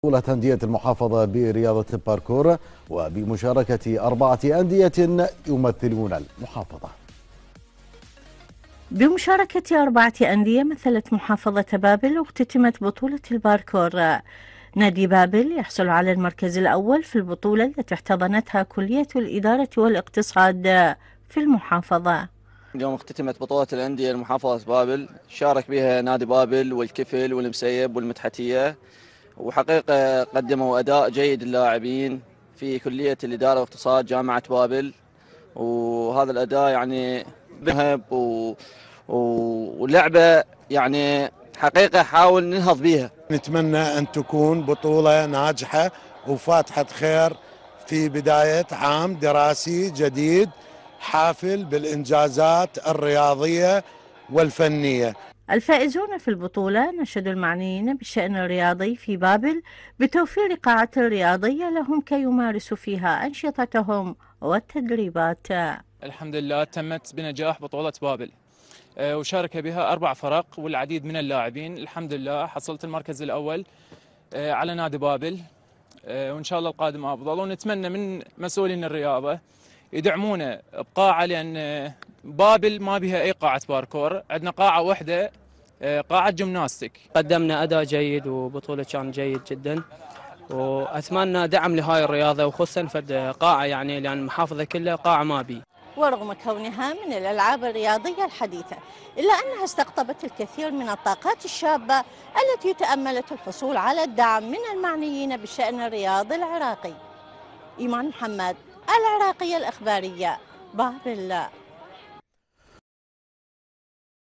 بطولة أندية المحافظة برياضة الباركور وبمشاركة 4 أندية يمثلون المحافظة. بمشاركة 4 أندية مثلت محافظة بابل واختتمت بطولة الباركور. نادي بابل يحصل على المركز الأول في البطولة التي احتضنتها كلية الإدارة والاقتصاد في المحافظة. اليوم اختتمت بطولة الأندية المحافظة بابل، شارك بها نادي بابل والكفل والمسيب والمتحتية، وحقيقة قدموا أداء جيد للاعبين في كلية الإدارة والاقتصاد جامعة بابل، وهذا الأداء يعني بهب ولعبة يعني حقيقة حاول ننهض بها. نتمنى أن تكون بطولة ناجحة وفاتحة خير في بداية عام دراسي جديد حافل بالإنجازات الرياضية والفنية. الفائزون في البطولة نشدوا المعنيين بالشأن الرياضي في بابل بتوفير قاعة رياضية لهم كي يمارسوا فيها أنشطتهم والتدريبات. الحمد لله تمت بنجاح بطولة بابل، وشارك بها 4 فرق والعديد من اللاعبين. الحمد لله حصلت المركز الأول على نادي بابل، وإن شاء الله القادم أفضل. ونتمنى من مسؤولين الرياضة يدعمونا بقاعة، لأن بابل ما بها أي قاعة باركور، عندنا قاعة واحدة قاعة جمناستيك. قدمنا أداء جيد وبطولة كان جيد جدا، وأتمنى دعم لهاي الرياضة وخصوصا فد قاعة، يعني لأن المحافظة كلها قاعة ما بي. ورغم كونها من الألعاب الرياضية الحديثة إلا أنها استقطبت الكثير من الطاقات الشابة التي تأملت الحصول على الدعم من المعنيين بالشأن الرياضي العراقي. إيمان محمد، العراقية الإخبارية، بابل.